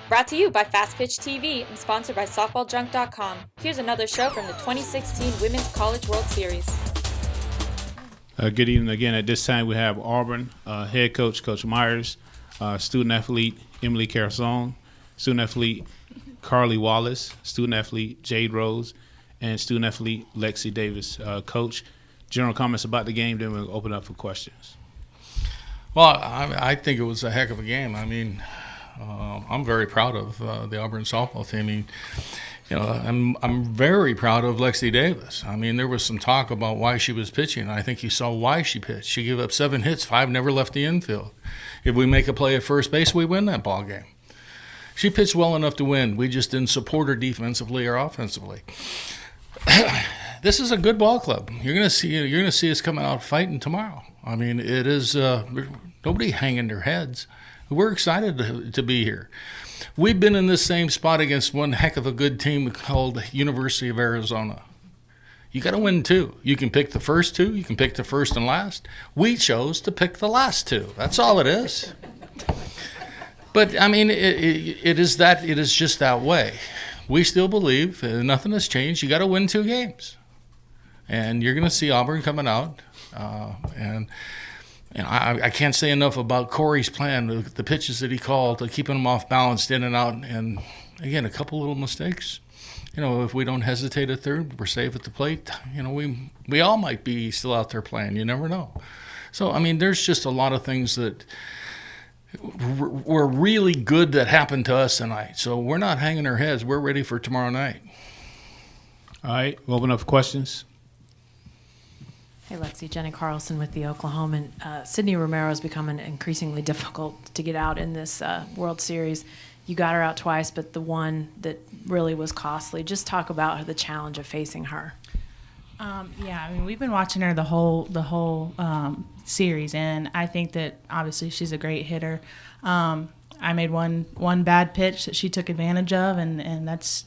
Brought to you by Fastpitch TV and sponsored by SoftballJunk.com. Here's another show from the 2016 Women's College World Series. Good evening again. At this time, we have Auburn head coach, Coach Myers, student athlete Emily Carasone, student athlete Carly Wallace, student athlete Jade Rose, and student athlete Lexi Davis. Coach, general comments about the game, then we'll open up for questions. Well, I think it was a heck of a game. I mean, I'm very proud of the Auburn softball team. I mean, I'm very proud of Lexi Davis. I mean, there was some talk about why she was pitching. I think you saw why she pitched. She gave up 7 hits, 5 never left the infield. If we make a play at first base, we win that ball game. She pitched well enough to win. We just didn't support her defensively or offensively. This is a good ball club. You're gonna see us coming out fighting tomorrow. I mean, it is nobody hanging their heads. We're excited to be here. We've been in this same spot against one heck of a good team called University of Arizona. You got to win 2. You can pick the first 2. You can pick the first and last. We chose to pick the last 2. That's all it is. But I mean, it is just that way. We still believe nothing has changed. You got to win 2 games. And you're going to see Auburn coming out. I can't say enough about Corey's plan, the pitches that he called, keeping them off balance in and out. And, again, a couple little mistakes. If we don't hesitate at third, we're safe at the plate. We all might be still out there playing. You never know. So, I mean, there's just a lot of things that were really good that happened to us tonight. So we're not hanging our heads. We're ready for tomorrow night. All right, we'll open up for questions. Hey, Lexi, Jenny Carlson with the Oklahoman. Sydney Romero is becoming increasingly difficult to get out in this World Series. You got her out twice, but the one that really was costly. Just talk about the challenge of facing her. Yeah, I mean, we've been watching her the whole series, and I think that obviously she's a great hitter. I made one bad pitch that she took advantage of, and that's,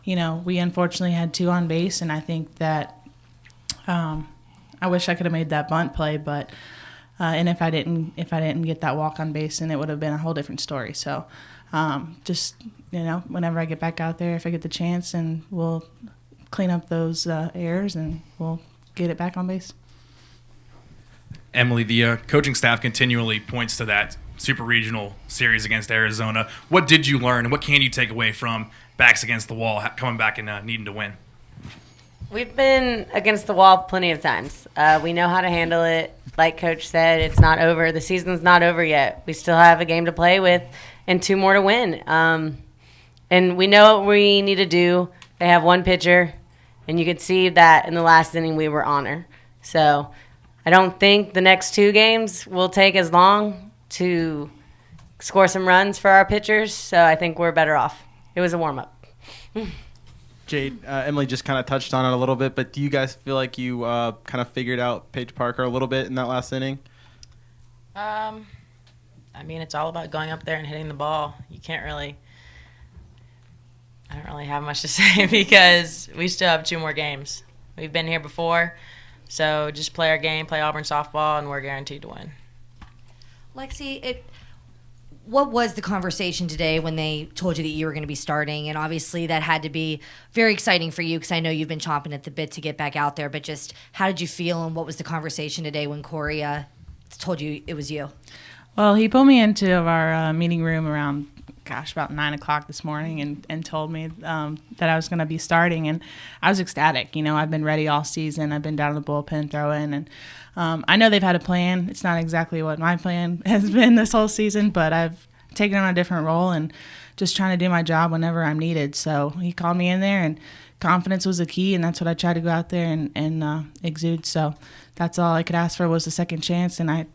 we unfortunately had 2 on base, and I think that I wish I could have made that bunt play, but and if I didn't get that walk on base, then it would have been a whole different story. So just whenever I get back out there, if I get the chance, and we'll clean up those errors and we'll get it back on base. Emily, the coaching staff continually points to that super regional series against Arizona. What did you learn, and what can you take away from backs against the wall, coming back and needing to win? We've been against the wall plenty of times. We know how to handle it. Like Coach said, it's not over. The season's not over yet. We still have a game to play with and 2 more to win. And we know what we need to do. They have 1 pitcher, and you could see that in the last inning we were on her. So I don't think the next 2 games will take as long to score some runs for our pitchers, so I think we're better off. It was a warm-up. Jade, Emily just kind of touched on it a little bit, but do you guys feel like you kind of figured out Paige Parker a little bit in that last inning? I mean, it's all about going up there and hitting the ball. I don't really have much to say because we still have 2 more games. We've been here before, so just play our game, play Auburn softball, and we're guaranteed to win. Lexi, what was the conversation today when they told you that you were going to be starting? And obviously that had to be very exciting for you because I know you've been chomping at the bit to get back out there. But just how did you feel, and what was the conversation today when Corey told you it was you? Well, he pulled me into our meeting room around, about 9 o'clock this morning and told me that I was going to be starting. And I was ecstatic. I've been ready all season. I've been down in the bullpen throwing. And I know they've had a plan. It's not exactly what my plan has been this whole season, but I've taken on a different role and just trying to do my job whenever I'm needed. So he called me in there, and confidence was the key, and that's what I tried to go out there and exude. So that's all I could ask for was a second chance, and I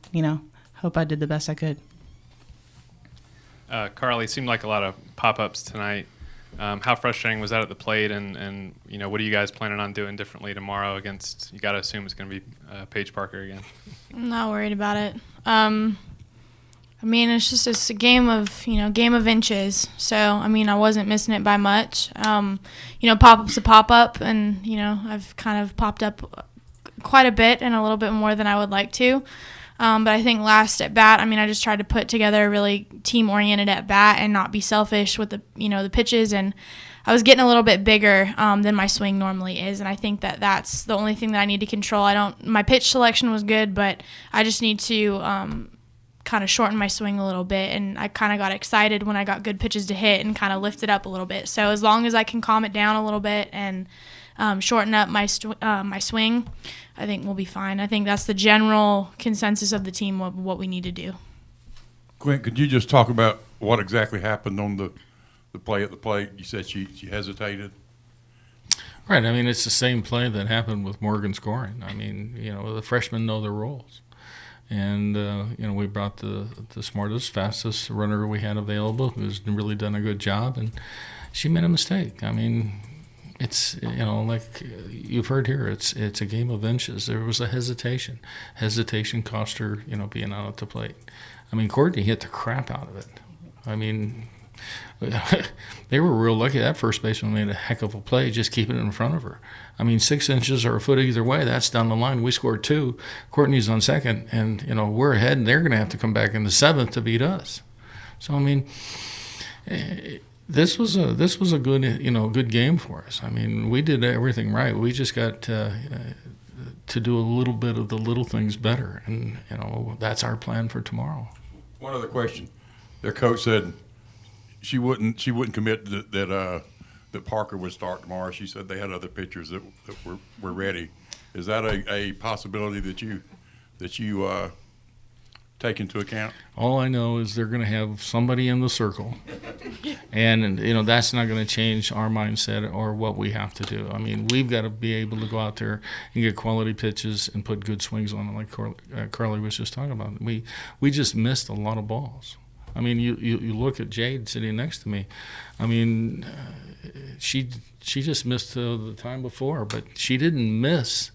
hope I did the best I could. Carly, seemed like a lot of pop-ups tonight. How frustrating was that at the plate, and what are you guys planning on doing differently tomorrow against, you got to assume it's going to be Paige Parker again? I'm not worried about it. It's a game of inches. So, I wasn't missing it by much. Pop-up's a pop-up, and, I've kind of popped up quite a bit and a little bit more than I would like to. But I think last at bat, I mean, I just tried to put together a really team-oriented at bat and not be selfish with the pitches. And I was getting a little bit bigger than my swing normally is, and I think that that's the only thing that I need to control. My pitch selection was good, but I just need to kind of shorten my swing a little bit, and I kind of got excited when I got good pitches to hit and kind of lift it up a little bit. So as long as I can calm it down a little bit and shorten up my swing, I think we'll be fine. I think that's the general consensus of the team of what we need to do. Gwen, could you just talk about what exactly happened on the play at the plate? You said she hesitated. Right. I mean, it's the same play that happened with Morgan scoring. I mean, the freshmen know their roles. And, we brought the smartest, fastest runner we had available who's really done a good job. And she made a mistake. I mean, it's, like you've heard here, it's a game of inches. There was a hesitation. Hesitation cost her, being out at the plate. I mean, Courtney hit the crap out of it. I mean, they were real lucky. That first baseman made a heck of a play, just keeping it in front of her. I mean, 6 inches or a foot either way, that's down the line. We scored 2. Courtney's on second, and, we're ahead, and they're going to have to come back in the 7th to beat us. So, I mean, this was a good game for us. I mean, we did everything right. We just got to do a little bit of the little things better, and, that's our plan for tomorrow. One other question. Their coach said she wouldn't commit that Parker would start tomorrow. She said they had other pitchers that were ready. Is that a possibility that you take into account? All I know is they're going to have somebody in the circle, and that's not going to change our mindset or what we have to do. I mean, we've got to be able to go out there and get quality pitches and put good swings on them, like Carly was just talking about. We just missed a lot of balls. I mean, you look at Jade sitting next to me. I mean, she just missed the time before, but she didn't miss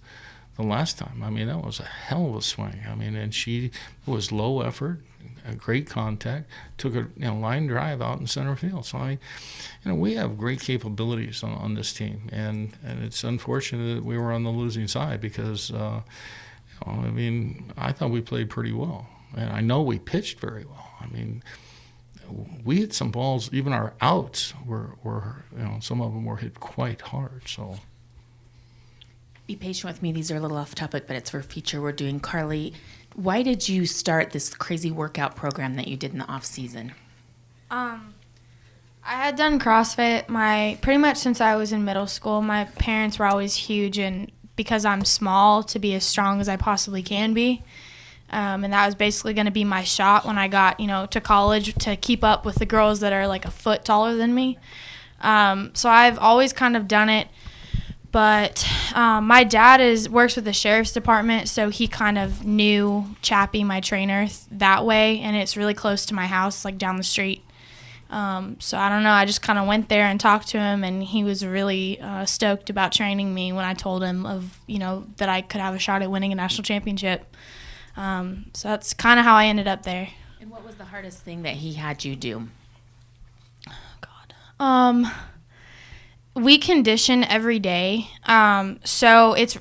the last time. I mean, that was a hell of a swing. I mean, and it was low effort, a great contact, took a line drive out in center field. So, I mean, we have great capabilities on this team, and it's unfortunate that we were on the losing side because, I mean, I thought we played pretty well, and I know we pitched very well. I mean, we hit some balls, even our outs were some of them were hit quite hard. So be patient with me. These are a little off topic, but it's for a feature we're doing. Carly, why did you start this crazy workout program that you did in the off season? I had done CrossFit pretty much since I was in middle school. My parents were always huge, and because I'm small, to be as strong as I possibly can be. And that was basically going to be my shot when I got, to college, to keep up with the girls that are like a foot taller than me. So I've always kind of done it. But my dad works with the sheriff's department, so he kind of knew Chappie, my trainer, that way. And it's really close to my house, like down the street. So I don't know. I just kind of went there and talked to him, and he was really stoked about training me when I told him that I could have a shot at winning a national championship. So that's kind of how I ended up there. And what was the hardest thing that he had you do? Oh, God. We condition every day. So there's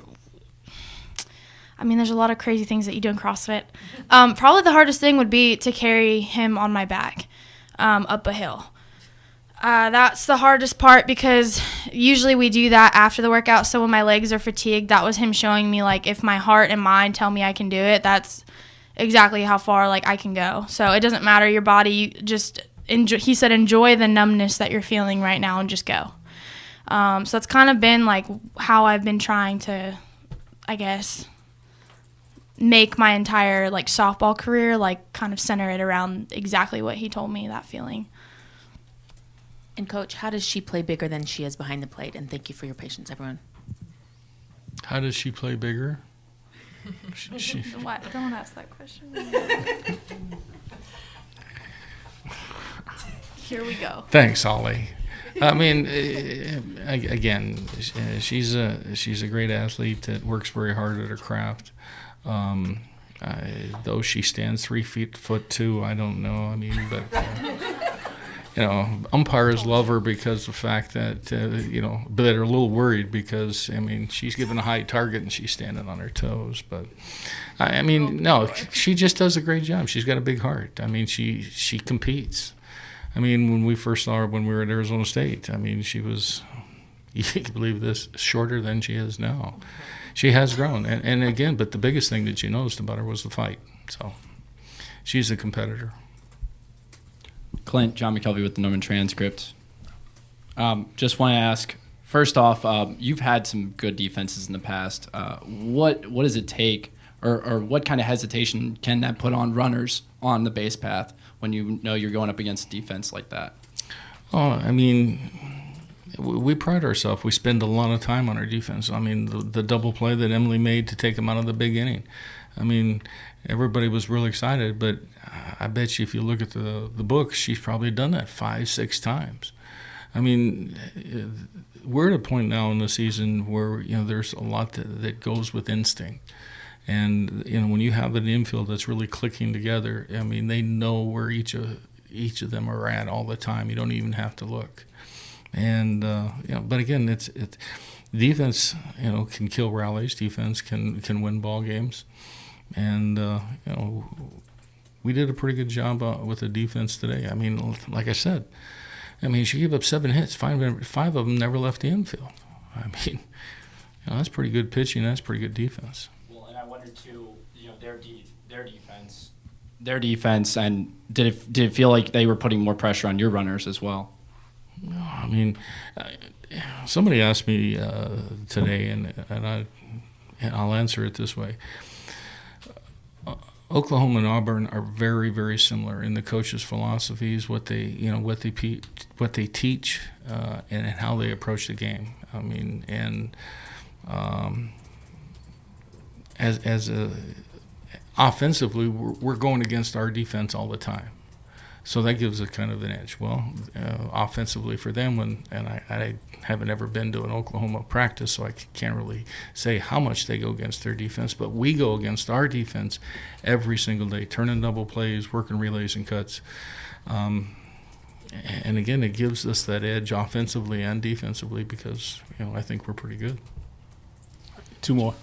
a lot of crazy things that you do in CrossFit. Probably the hardest thing would be to carry him on my back up a hill. That's the hardest part because usually we do that after the workout. So when my legs are fatigued, that was him showing me, like, if my heart and mind tell me I can do it, that's exactly how far, like, I can go. So it doesn't matter your body. You just enjoy. He said, enjoy the numbness that you're feeling right now and just go. So that's kind of been, like, how I've been trying to, I guess, make my entire, like, softball career, like, kind of center it around exactly what he told me, that feeling. And, Coach, how does she play bigger than she is behind the plate? And thank you for your patience, everyone. How does she play bigger? What? Don't ask that question. Here we go. Thanks, Ollie. I mean, again, she's a great athlete that works very hard at her craft. Though she stands 3 foot 2, I don't know. I mean, but umpires love her because of the fact that, but they're a little worried because, she's given a high target and she's standing on her toes. But, no, she just does a great job. She's got a big heart. She competes. When we first saw her when we were at Arizona State, she was, you can believe this, shorter than she is now. She has grown. And again, but the biggest thing that you noticed about her was the fight. So she's a competitor. Clint, John McKelvey with the Norman Transcript. Just want to ask, first off, you've had some good defenses in the past. What does it take, or what kind of hesitation can that put on runners on the base path when you know you're going up against a defense like that? Oh, we pride ourselves. We spend a lot of time on our defense. The double play that Emily made to take them out of the big inning. Everybody was really excited, but I bet you if you look at the book, she's probably done that 5-6 times. We're at a point now in the season where there's a lot that goes with instinct. And when you have an infield that's really clicking together, they know where each of them are at all the time. You don't even have to look. And but again, it's defense. Can kill rallies. Defense can win ball games. And we did a pretty good job with the defense today. Like I said, she gave up 7 hits. 5 of them never left the infield. That's pretty good pitching. That's pretty good defense. Well, and I wondered too, their defense, and did it feel like they were putting more pressure on your runners as well? Somebody asked me today, and I'll answer it this way. Oklahoma and Auburn are very, very similar in the coaches' philosophies, what they teach, and how they approach the game. Offensively, we're going against our defense all the time, so that gives it kind of an edge. Well, offensively for them, I haven't ever been to an Oklahoma practice, so I can't really say how much they go against their defense, but we go against our defense every single day, turning double plays, working relays and cuts. And again, it gives us that edge offensively and defensively because, I think we're pretty good. 2 more.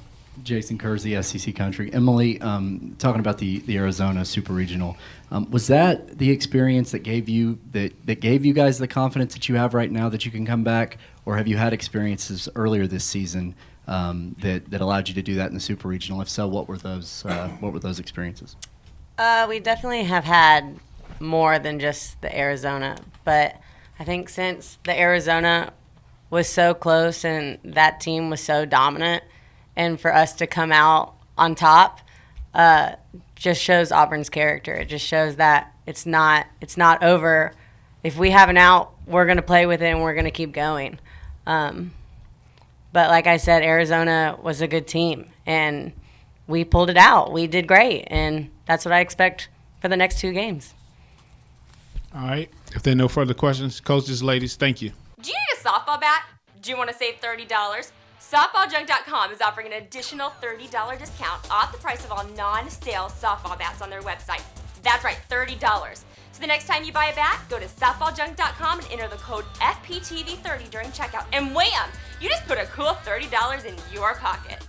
Jason Kersey, SEC Country. Emily, talking about the Arizona Super Regional, was that the experience that gave you guys the confidence that you have right now that you can come back, or have you had experiences earlier this season that allowed you to do that in the Super Regional? If so, what were those experiences? We definitely have had more than just the Arizona, but I think since the Arizona was so close and that team was so dominant, and for us to come out on top just shows Auburn's character. It just shows that it's not over. If we have an out, we're going to play with it and we're going to keep going. But like I said, Arizona was a good team, and we pulled it out. We did great, and that's what I expect for the next 2 games. All right. If there are no further questions, coaches, ladies, thank you. Do you need a softball bat? Do you want to save $30? SoftballJunk.com is offering an additional $30 discount off the price of all non-sale softball bats on their website. That's right, $30. So the next time you buy a bat, go to SoftballJunk.com and enter the code FPTV30 during checkout. And wham! You just put a cool $30 in your pocket.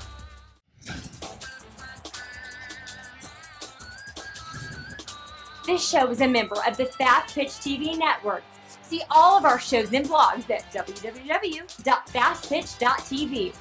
This show is a member of the Fastpitch TV network. See all of our shows and blogs at www.fastpitch.tv